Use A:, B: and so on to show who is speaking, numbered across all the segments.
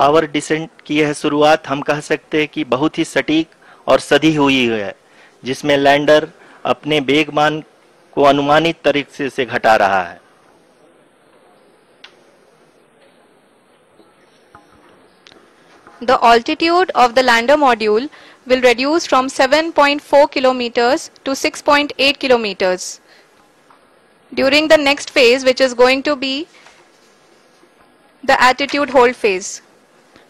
A: Power descent की यह शुरुआत हम कह सकते हैं कि बहुत ही सटीक और सधी हुई है, जिसमें लैंडर अपने वेगमान को अनुमानित तरीके से घटा रहा है।
B: The altitude of the lander module will reduce from 7.4 kilometers to 6.8 kilometers. During the next phase, which is going to be the attitude hold phase.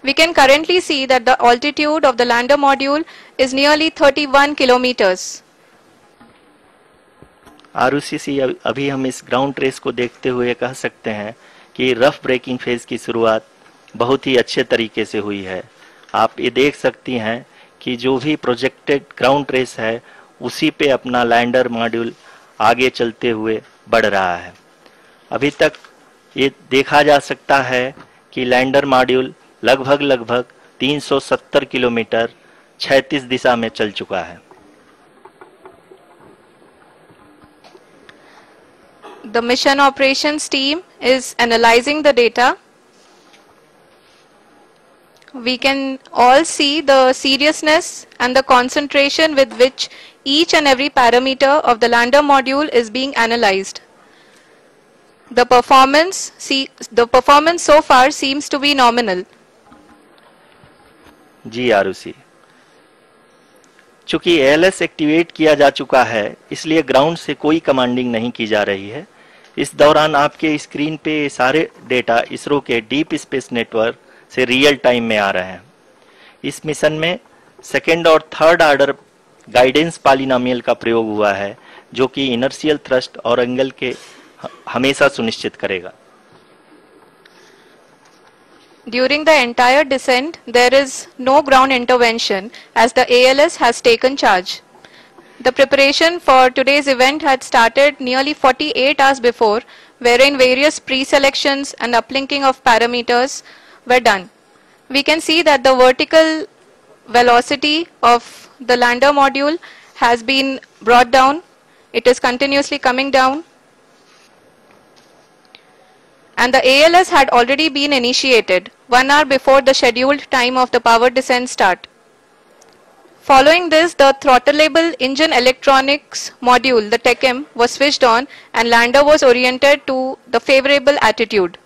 B: We can currently see that the altitude of the lander module is nearly 31 kilometers.
A: Arushi, अभी हम इस ground trace को देखते हुए कह सकते हैं कि रफ ब्रेकिंग फेज की शुरुआत बहुत ही अच्छे तरीके से हुई है। आप ये देख सकती हैं कि जो भी प्रोजेक्टेड ग्राउंड ट्रेस है उसी पे अपना लैंडर मॉड्यूल आगे चलते हुए बढ़ रहा है। अभी तक ये देखा जा सकता है कि लैंडर मॉड्यूल लगभग 370 किलोमीटर क्षैतिज दिशा में चल चुका है।
B: The mission operations team is analyzing the data. We can all see the seriousness and the concentration with which each and every parameter of the lander module is being analyzed. The performance so far seems to be nominal.
A: जी आरुषि, चूंकि ALS activate किया जा चुका है इसलिए ground से कोई commanding नहीं की जा रही है। इस दौरान आपके स्क्रीन पे सारे डेटा इसरो के डीप स्पेस नेटवर्क से रियल टाइम में आ रहे हैं। इस मिशन में सेकेंड और थर्ड ऑर्डर गाइडेंस पॉलिनोमियल का प्रयोग हुआ है, जो कि इनर्शियल थ्रस्ट और एंगल के हमेशा सुनिश्चित करेगा।
B: During the entire descent, there is no ground intervention as the ALS has taken charge. The preparation for today's event had started nearly 48 hours before, wherein various pre-selections and uplinking of parameters were done. We can see that the vertical velocity of the lander module has been brought down. It is continuously coming down. And the ALS had already been initiated 1 hour before the scheduled time of the power descent start. Following this, the throttleable engine electronics module, the TECM, was switched on and lander was oriented to the favorable attitude.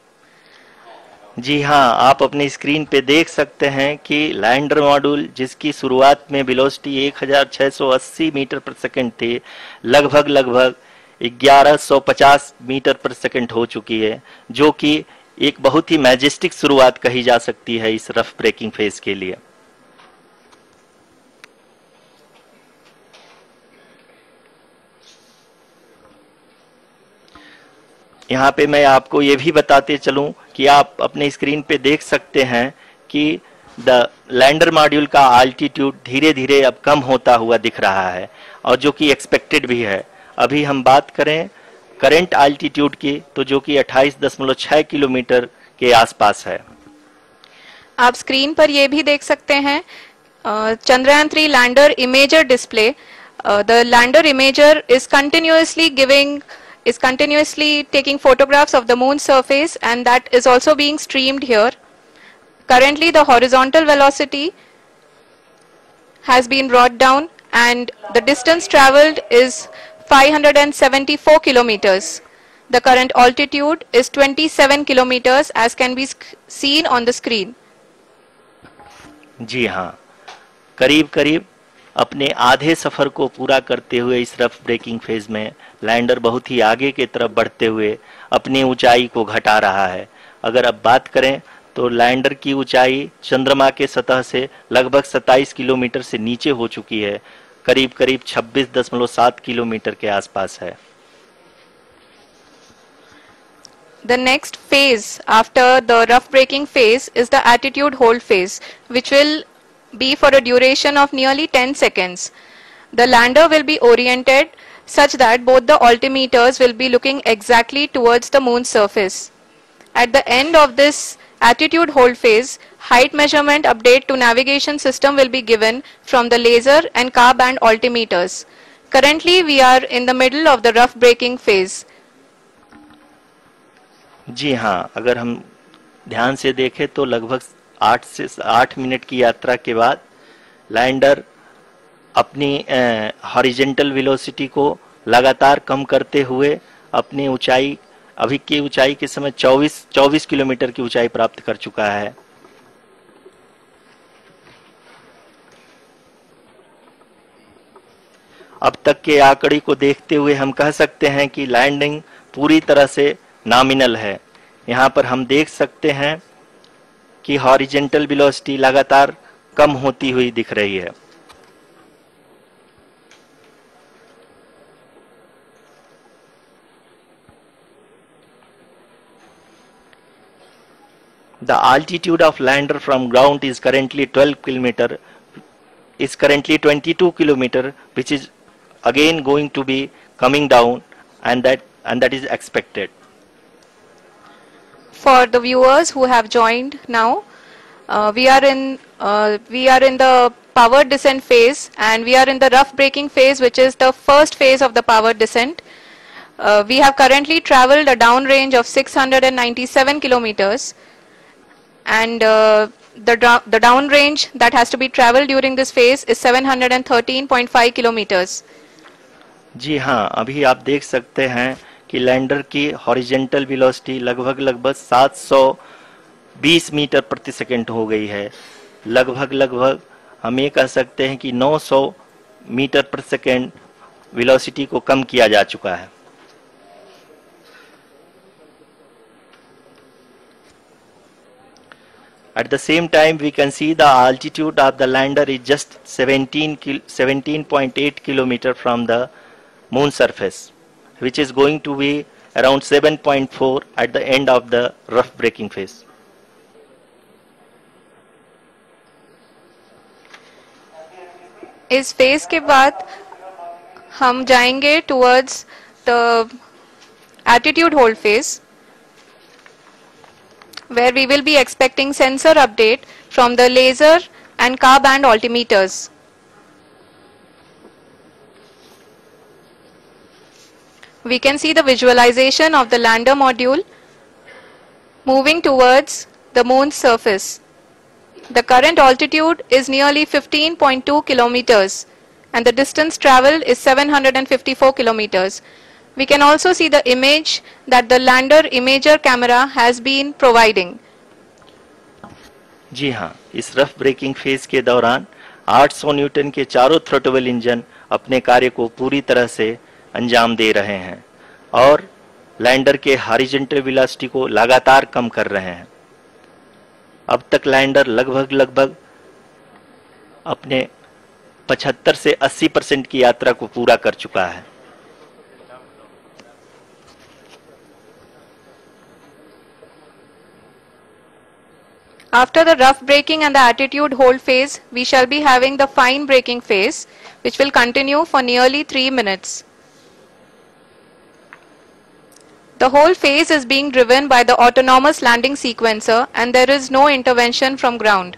A: जी हाँ, आप अपनी screen पे देख सकते हैं कि lander module जिसकी शुरुआत में वेलोसिटी 1680 मीटर पर सेकंड थी, लगभग 1150 मीटर पर सेकंड हो चुकी है, जो कि एक बहुत ही मैजेस्टिक शुरुआत कही जा सकती है इस रफ ब्रेकिंग फेज के लिए। यहाँ पे मैं आपको ये भी बताते चलूं कि आप अपने स्क्रीन पे देख सकते हैं कि द लैंडर मॉड्यूल का आल्टीट्यूड धीरे धीरे अब कम होता हुआ दिख रहा है, और जो कि एक्सपेक्टेड भी है। अभी हम बात करें करंट आल्टीट्यूड की, तो जो कि 28.6 किलोमीटर के आसपास है।
B: आप स्क्रीन पर ये भी देख सकते हैं Chandrayaan 3 lander imager display. The lander imager is continuously taking photographs of the moon surface, and that is also being streamed here. Currently the horizontal velocity has been brought down and the distance traveled is 574 kilometers. The current altitude is 27 kilometers as can be seen on the screen.
A: जी हाँ, करीब अपने आधे सफर को पूरा करते हुए इस rough breaking phase में लैंडर बहुत ही आगे की तरफ बढ़ते हुए अपनी ऊंचाई को घटा रहा है। अगर अब बात करें तो लैंडर की ऊंचाई चंद्रमा के सतह से लगभग 27 किलोमीटर से नीचे हो चुकी है, करीब 26.7 किलोमीटर के आसपास है।
B: The next phase after the rough braking phase is the attitude hold phase, which will be for a duration of nearly 10 seconds. The lander will be oriented such that both the altimeters will be looking exactly towards the moon's surface. At the end of this attitude hold phase, height measurement update to navigation system will be given from the laser and car band altimeters. Currently we are in the middle of the rough braking phase.
A: जी हाँ, अगर हम ध्यान से देखें तो लगभग 8 minute की यात्रा के बाद लैंडर अपनी हॉरिजेंटल वेलोसिटी को लगातार कम करते हुए अपनी ऊंचाई, अभी की ऊंचाई के समय 24 किलोमीटर की ऊंचाई प्राप्त कर चुका है। अब तक के आंकड़े को देखते हुए हम कह सकते हैं कि लैंडिंग पूरी तरह से नॉमिनल है। यहाँ पर हम देख सकते हैं कि हॉरिजेंटल वेलोसिटी लगातार कम होती हुई दिख रही है। The altitude of lander from ground is currently 22 kilometer, which is again going to be coming down, and that is expected.
B: For the viewers who have joined now, we are in the powered descent phase, and we are in the rough braking phase, which is the first phase of the powered descent. We have currently traveled a downrange of 697 kilometers, and the downrange that has to be traveled during this phase is 713.5 kilometers.
A: जी हाँ, अभी आप देख सकते हैं कि lander की horizontal velocity लगभग 720 metre प्रति सेकंड हो गई है। लगभग हम ये कह सकते हैं कि 900 मीटर प्रति सेकंड वेलोसिटी को कम किया जा चुका है। At the same time, we can see the altitude of the lander is just 17.8 kilometer from the moon surface, which is going to be around 7.4 at the end of the rough braking phase.
B: इस phase के बाद हम जाएंगे towards the attitude hold phase, where we will be expecting sensor update from the laser and car band altimeters. We can see the visualization of the lander module moving towards the moon's surface. The current altitude is nearly 15.2 kilometers and the distance traveled is 754 kilometers. We can also see the image that the lander imager camera has been providing.
A: जी हाँ, इस rough breaking phase के दौरान 800 Newton के चारों throttle engine अपने कार्य को पूरी तरह से अंजाम दे रहे हैं और लैंडर के हॉरिजॉन्टल वेलोसिटी को लगातार कम कर रहे हैं। अब तक लैंडर लगभग अपने 75 से 80% की यात्रा को पूरा कर चुका है।
B: After the rough braking and the attitude hold phase, we shall be having the fine braking phase, which will continue for nearly 3 minutes. The whole phase is being driven by the autonomous landing sequencer and there is no intervention from ground.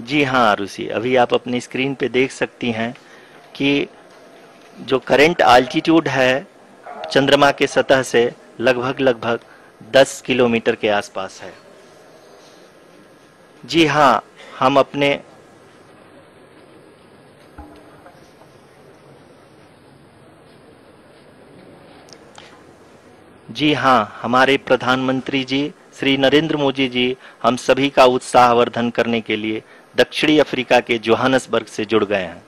A: जी हाँ आरुषि, अभी आप अपनी screen पे देख सकती हैं कि जो करंट आल्टीट्यूड है चंद्रमा के सतह से लगभग 10 किलोमीटर के आसपास है। जी हाँ, हम अपने हमारे प्रधानमंत्री जी श्री नरेंद्र मोदी जी हम सभी का उत्साहवर्धन करने के लिए दक्षिणी अफ्रीका के जोहानसबर्ग से जुड़ गए हैं।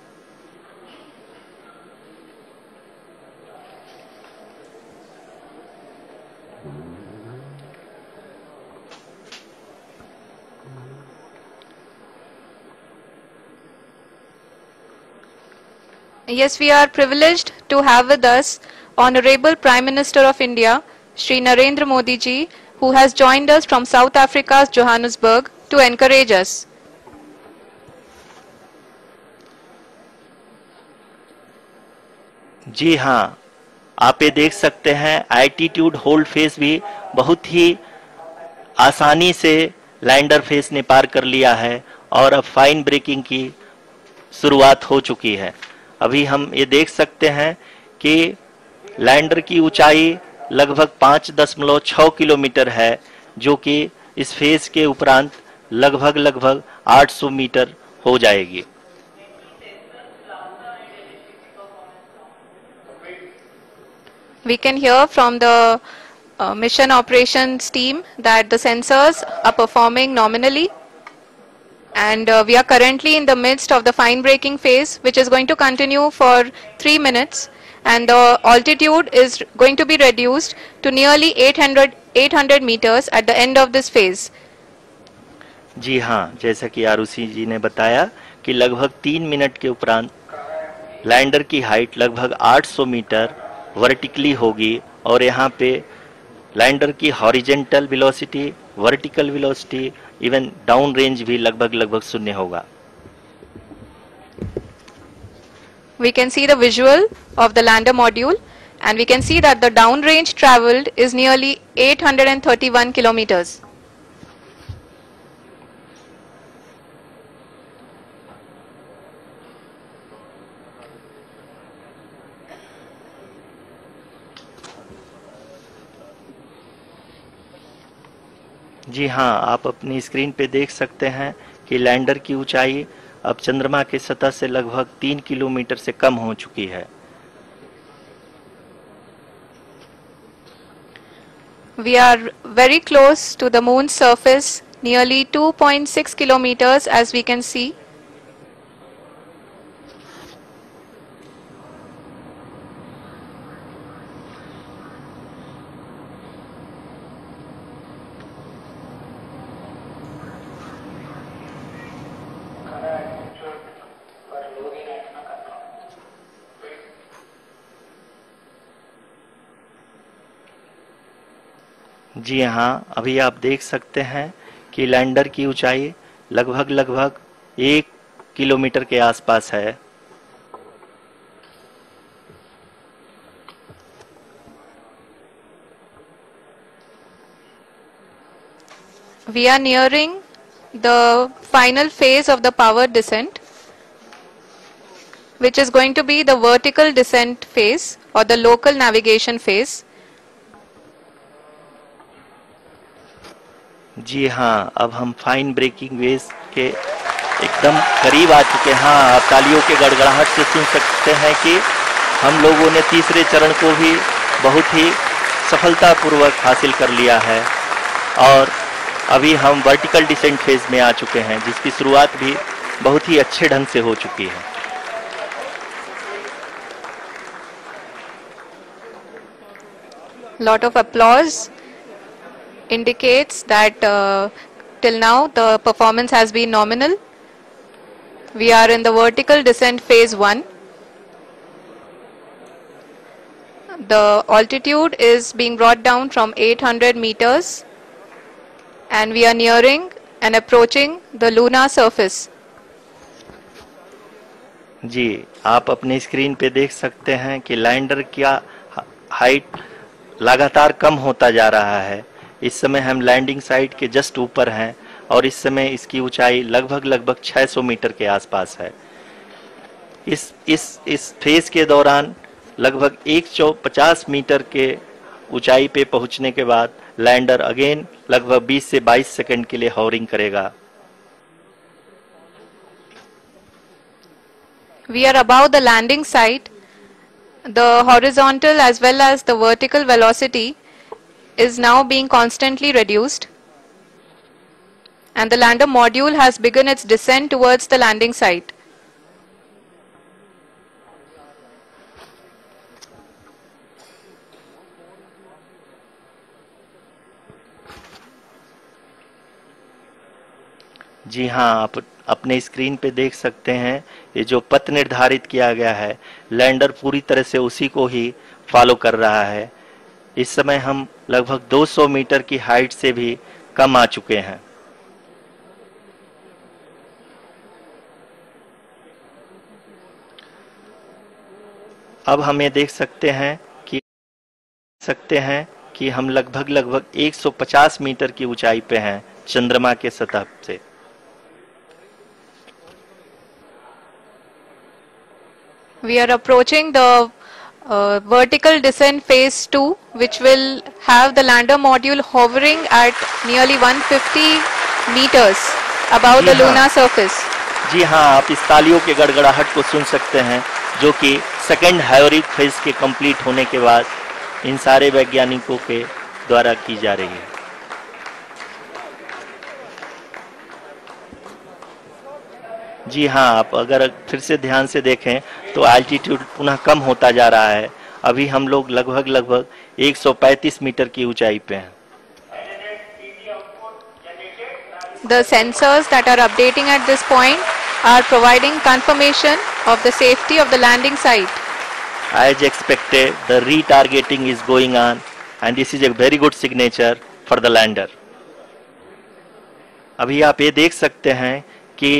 B: Yes, we are privileged to have with us Honorable Prime Minister of India, Shri Narendra Modi ji, who has joined us from South Africa's Johannesburg to encourage us.
A: जी हाँ, आप ये देख सकते हैं एल्टीट्यूड होल्ड फेज भी बहुत ही आसानी से लैंडर फेज ने पार कर लिया है और अब फाइन ब्रेकिंग की शुरुआत हो चुकी है। अभी हम ये देख सकते हैं कि लैंडर की ऊंचाई लगभग 720 मीटर प्रति सेकंड है। लगभग 5.6 किलोमीटर है, जो कि इस फेज के उपरांत लगभग 800 मीटर हो जाएगी।
B: We can hear from the mission operations team that the sensors are performing nominally, and we are currently in the midst of the fine braking phase, which is going to continue for 3 minutes, and the altitude is going to be reduced to nearly 800 meters at the end of this phase.
A: जी हाँ, जैसा कि आरुषि जी ने बताया कि लगभग 3 minute के उपरांत lander की हाइट लगभग 800 मीटर वर्टिकली होगी और यहाँ पे लैंडर की horizontal velocity, vertical velocity, even down range भी लगभग शून्य होगा।
B: We can see the visual of the lander module, and we can see that the down range traveled is nearly 831 kilometers.
A: जी हाँ, आप अपनी स्क्रीन पे देख सकते हैं कि लैंडर की ऊंचाई अब चंद्रमा की सतह से लगभग 3 किलोमीटर से कम हो चुकी है।
B: We are very close to the moon's surface, nearly 2.6 kilometers as we can see.
A: जी हाँ, अभी आप देख सकते हैं कि लैंडर की ऊंचाई लगभग 1 किलोमीटर के आसपास है।
B: We are nearing the final phase of the power descent, which is going to be the vertical descent phase or the local navigation phase.
A: जी हाँ, अब हम फाइन ब्रेकिंग वेव के एकदम करीब आ चुके हैं। हाँ, आप तालियों के गड़गड़ाहट से सुन सकते हैं कि हम लोगों ने तीसरे चरण को भी बहुत ही सफलतापूर्वक हासिल कर लिया है और अभी हम वर्टिकल डिसेंट फेज में आ चुके हैं, जिसकी शुरुआत भी बहुत ही अच्छे ढंग से हो चुकी है।
B: Lot of applause indicates that till now the performance has been nominal. We are in the vertical descent phase 1. The altitude is being brought down from 800 meters and we are nearing and approaching the lunar surface.
A: जी, आप अपने screen पे देख सकते हैं कि lander का height लगातार कम होता जा रहा है। इस समय हम लैंडिंग साइट के जस्ट ऊपर हैं और इस समय इसकी ऊंचाई लगभग 600 मीटर के आसपास है। इस फेज के दौरान लगभग 150 मीटर के ऊंचाई पे पहुंचने के बाद लैंडर अगेन लगभग 20 से 22 सेकंड के लिए हॉवरिंग करेगा।
B: We are above the landing site. The horizontal as well as the vertical velocity is now being constantly reduced, and the lander module has begun its descent towards the landing site.
A: जी हाँ, आप अपने screen पे देख सकते हैं ये जो पथ निर्धारित किया गया है, लैंडर पूरी तरह से उसी को ही फॉलो कर रहा है। इस समय हम लगभग 200 मीटर की हाइट से भी कम आ चुके हैं। अब हमें देख सकते हैं कि हम लगभग 150 मीटर की ऊंचाई पे हैं चंद्रमा के सतह से।
B: We are approaching the vertical descent phase 2 which will have the lander module hovering at nearly 150 meters above the lunar surface.
A: जी हाँ, आप इस तालियों के गड़गड़ाहट को सुन सकते हैं, जो कि सेकेंड हायोरिक फेज के कंप्लीट होने के बाद इन सारे वैज्ञानिकों के द्वारा की जा रही है। जी हाँ, आप अगर फिर से ध्यान से देखें तो एल्टीट्यूड पुनः कम होता जा रहा है। अभी हम लोग लगभग 135 मीटर की ऊंचाई पे हैं।
B: The sensors that are updating at this point are providing confirmation of the safety of the landing site.
A: As expected, the retargeting is going on and this is a very good signature for the lander. अभी आप ये देख सकते हैं कि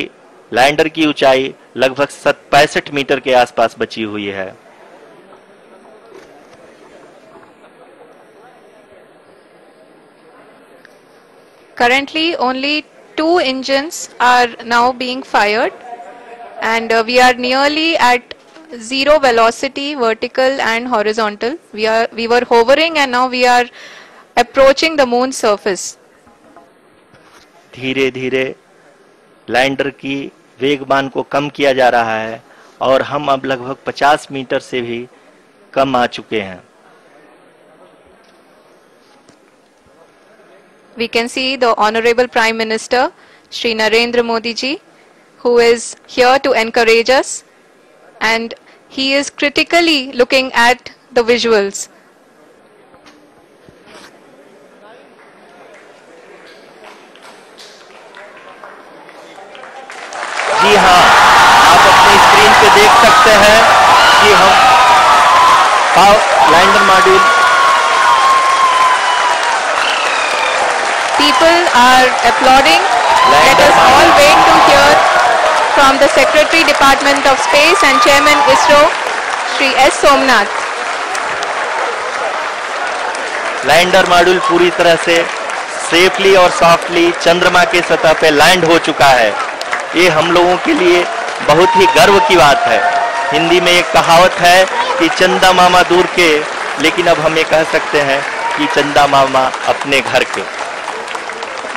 A: lander की ऊंचाई लगभग 65 मीटर के आसपास बची हुई है।
B: Currently, only 2 engines are now being fired, and we are nearly at zero velocity, vertical and horizontal. We were hovering, and now we are approaching the moon's surface.
A: धीरे धीरे लैंडर की वेगमान को कम किया जा रहा है और हम अब लगभग 50 मीटर से भी कम आ चुके हैं।
B: We can see the Honorable Prime Minister, Shri Narendra Modi ji, who is here to encourage us, and he is critically looking at the visuals.
A: जी हाँ, आप अपनी स्क्रीन पे देख सकते हैं कि हम lander module
B: People are applauding. Let us all wait to hear from the Secretary Department of Space and Chairman ISRO, Shri S. Somnath.
A: Lander module पूरी तरह से सेफली और सॉफ्टली चंद्रमा के सतह पे लैंड हो चुका है। ये हम लोगों के लिए बहुत ही गर्व की बात है। हिंदी में एक कहावत है कि चंदा मामा दूर के, लेकिन अब हम ये कह सकते हैं कि चंदा मामा अपने घर के।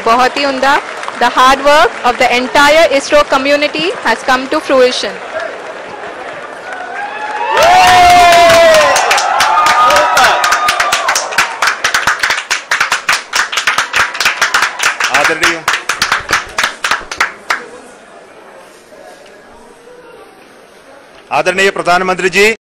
B: बहुत ही उम्दा। The hard work of the entire ISRO community has come to fruition.
C: आदरणीय प्रधानमंत्री जी।